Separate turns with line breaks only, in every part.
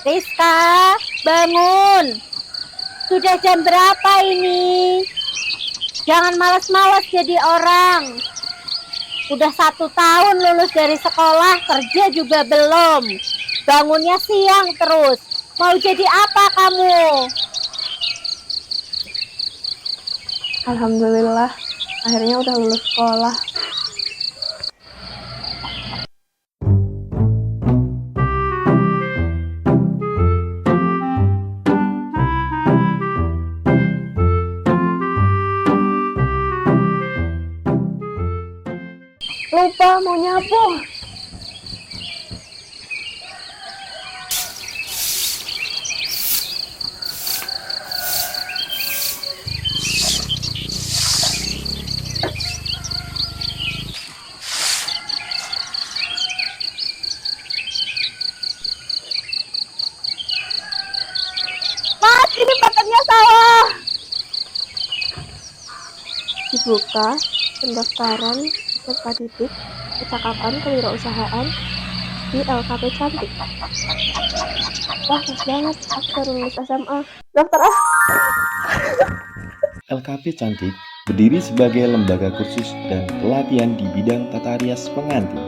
Rizka, bangun. Sudah jam berapa ini? Jangan malas-malas jadi orang. Udah 1 tahun lulus dari sekolah, kerja juga belum. Bangunnya siang terus. Mau jadi apa kamu?
Alhamdulillah, akhirnya udah lulus sekolah. Lupa mau nyapu.
Mas, ini pakannya sawah.
Dibuka pendaftaran peserta didik kecakapan kewirausahaan di LKP Cantik. Wah, pas banget, aku baru lulus SMA. Daftar ah!
LKP Cantik berdiri sebagai lembaga kursus dan pelatihan di bidang tata rias pengantin.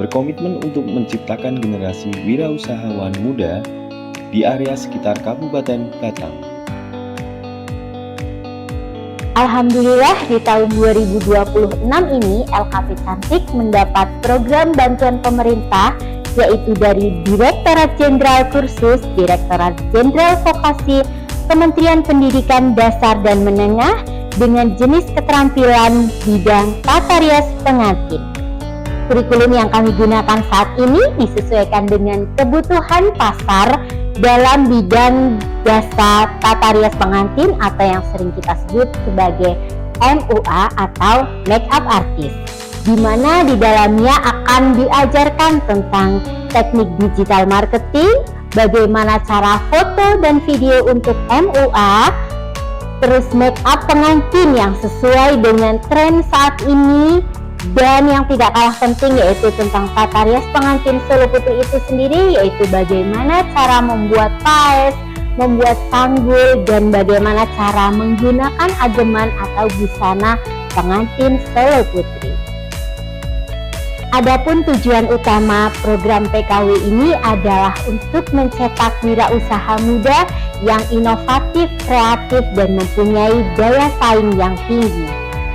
Berkomitmen untuk menciptakan generasi wirausahawan muda di area sekitar Kabupaten Batang.
Alhamdulillah di tahun 2026 ini LKP Cantik mendapat program bantuan pemerintah yaitu dari Direktorat Jenderal Kursus, Direktorat Jenderal Vokasi, Kementerian Pendidikan Dasar dan Menengah dengan jenis keterampilan bidang tata rias pengantin. Kurikulum yang kami gunakan saat ini disesuaikan dengan kebutuhan pasar dalam bidang jasa tata rias pengantin atau yang sering kita sebut sebagai MUA atau makeup artist, di mana di dalamnya akan diajarkan tentang teknik digital marketing, bagaimana cara foto dan video untuk MUA, terus makeup pengantin yang sesuai dengan tren saat ini, dan yang tidak kalah penting yaitu tentang tata rias pengantin Solo Putri itu sendiri, yaitu bagaimana cara membuat paes, membuat sanggul, dan bagaimana cara menggunakan ageman atau busana pengantin Solo Putri. Adapun tujuan utama program PKW ini adalah untuk mencetak wirausaha muda yang inovatif, kreatif, dan mempunyai daya saing yang tinggi.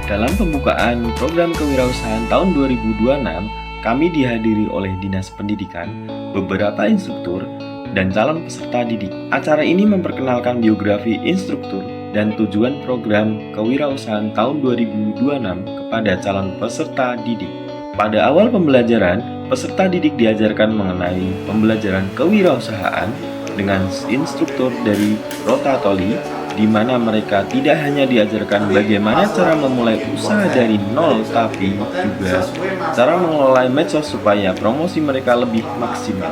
Dalam pembukaan program kewirausahaan tahun 2026, kami dihadiri oleh Dinas Pendidikan, beberapa instruktur, dan calon peserta didik. Acara ini memperkenalkan biografi instruktur dan tujuan program kewirausahaan tahun 2026 kepada calon peserta didik. Pada awal pembelajaran, peserta didik diajarkan mengenai pembelajaran kewirausahaan dengan instruktur dari Rotatoli, di mana mereka tidak hanya diajarkan bagaimana cara memulai usaha dari nol, tapi juga cara mengelola medsos supaya promosi mereka lebih maksimal.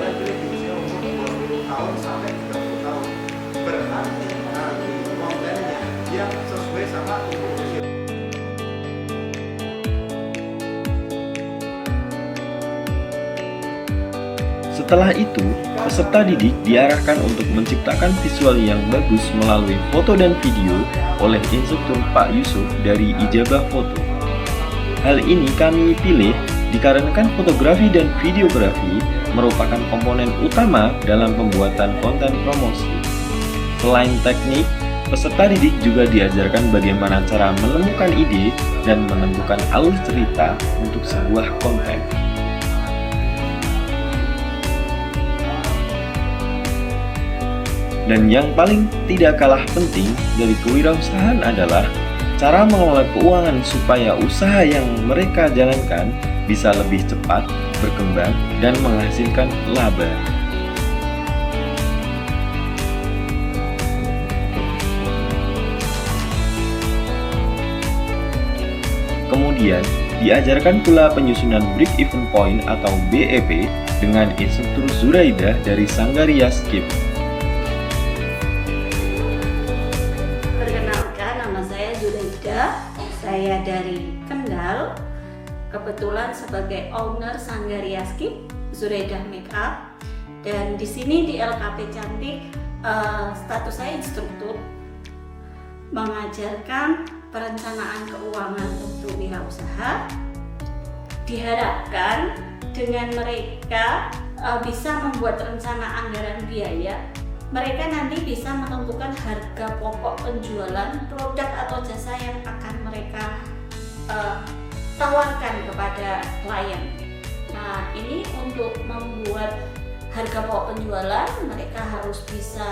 Setelah itu, peserta didik diarahkan untuk menciptakan visual yang bagus melalui foto dan video oleh instruktur Pak Yusuf dari Ijabah Foto. Hal ini kami pilih dikarenakan fotografi dan videografi merupakan komponen utama dalam pembuatan konten promosi. Selain teknik, peserta didik juga diajarkan bagaimana cara menemukan ide dan menentukan alur cerita untuk sebuah konten. Dan yang paling tidak kalah penting dari kewirausahaan adalah cara mengelola keuangan supaya usaha yang mereka jalankan bisa lebih cepat berkembang dan menghasilkan laba. Kemudian, diajarkan pula penyusunan break-even point atau BEP dengan instruktur Zuraidah dari Sanggaria Skip.
Saya dari Kendal, kebetulan sebagai owner Sanggaria Skip, Zuraidah Makeup, Dan di sini di LKP Cantik status saya instruktur mengajarkan perencanaan keuangan untuk wirausaha. Diharapkan dengan mereka bisa membuat rencana anggaran biaya, mereka nanti bisa menentukan harga pokok penjualan produk atau jasa yang akan mereka tawarkan kepada klien. Nah, ini untuk membuat harga pokok penjualan, mereka harus bisa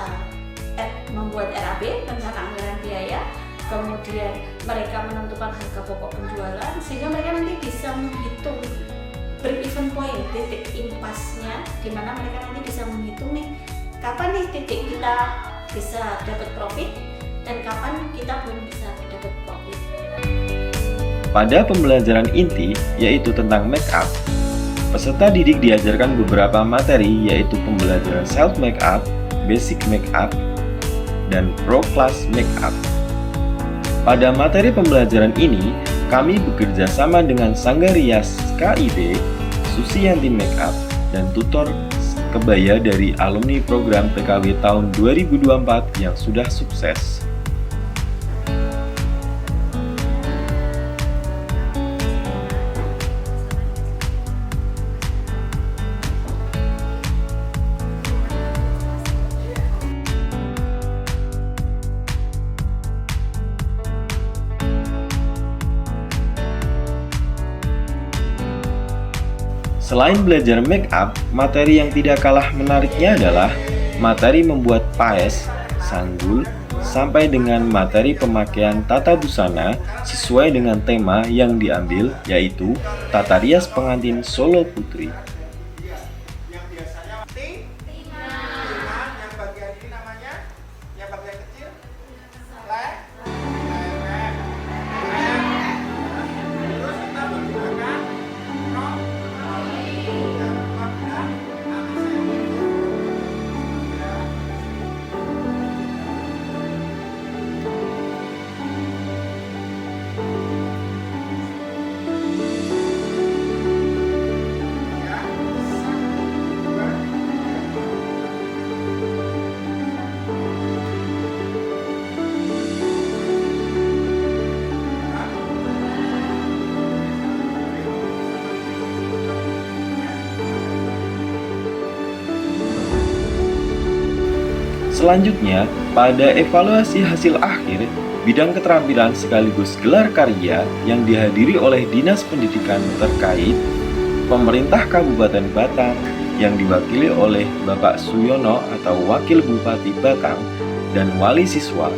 membuat RAB, rencana anggaran biaya, kemudian mereka menentukan harga pokok penjualan, sehingga mereka nanti bisa menghitung break-even point, titik impasnya, di mana mereka nanti bisa menghitung nih, kapan nih titik kita bisa dapat profit dan kapan kita belum bisa dapat profit.
Pada pembelajaran inti, yaitu tentang make up, peserta didik diajarkan beberapa materi, yaitu pembelajaran self make up, basic make up, dan pro class make up. Pada materi pembelajaran ini, kami bekerja sama dengan Sanggar Rias KIB, Susiyanti Makeup, dan tutor kebaya dari alumni program PKW tahun 2024 yang sudah sukses. Selain belajar make up, materi yang tidak kalah menariknya adalah materi membuat paes, sanggul, sampai dengan materi pemakaian tata busana sesuai dengan tema yang diambil, yaitu tata rias pengantin Solo Putri.
Yang biasanya yang bagian ini namanya, yang bagian kecil, terus kita menggunakan rok.
Selanjutnya, pada evaluasi hasil akhir, bidang keterampilan sekaligus gelar karya yang dihadiri oleh Dinas Pendidikan terkait, pemerintah Kabupaten Batang yang diwakili oleh Bapak Suyono atau Wakil Bupati Batang dan wali siswa.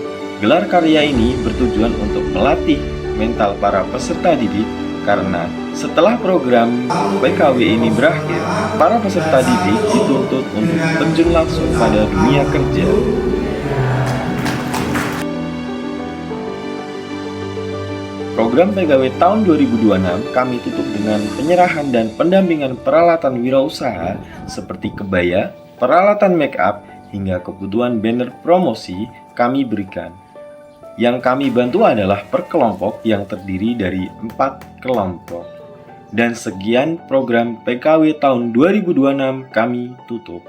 Gelar karya ini bertujuan untuk melatih mental para peserta didik karena setelah program PKW ini berakhir, para peserta didik dituntut untuk terjun langsung pada dunia kerja. Program PKW tahun 2026 kami tutup dengan penyerahan dan pendampingan peralatan wirausaha seperti kebaya, peralatan make up, hingga kebutuhan banner promosi kami berikan. Yang kami bantu adalah per kelompok yang terdiri dari 4 kelompok. Dan sekian program PKW tahun 2026 kami tutup.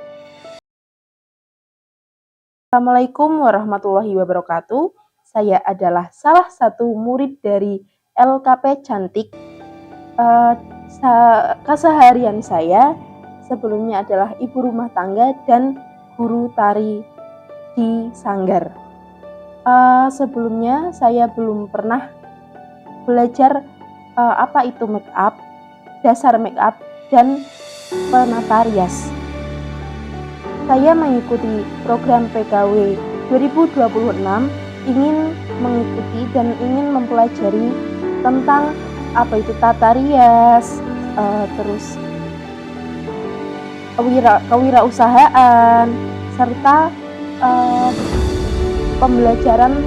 Assalamualaikum warahmatullahi wabarakatuh. Saya adalah salah satu murid dari LKP Cantik. Keseharian saya sebelumnya adalah ibu rumah tangga dan guru tari di Sanggar. Sebelumnya saya belum pernah belajar apa itu make up, dasar make up, dan penata rias. Saya mengikuti program PKW 2026, ingin mengikuti dan ingin mempelajari tentang apa itu tata rias, terus kewirausahaan, serta pembelajaran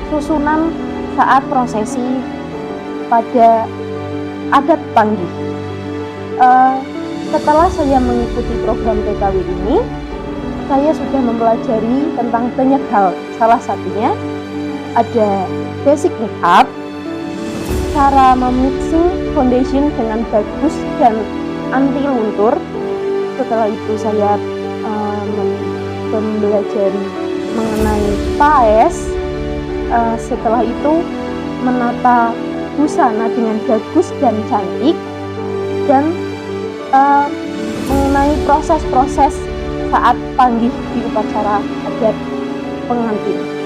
susunan saat prosesi pada adat Panggih. Setelah saya mengikuti program PKW ini, saya sudah mempelajari tentang banyak hal. Salah satunya ada basic makeup, cara memixing foundation dengan bagus dan anti luntur. Setelah itu saya mempelajari mengenai paes. Setelah itu menata busana dengan bagus dan cantik, dan mengenai proses-proses saat panggih di upacara adat pengantin.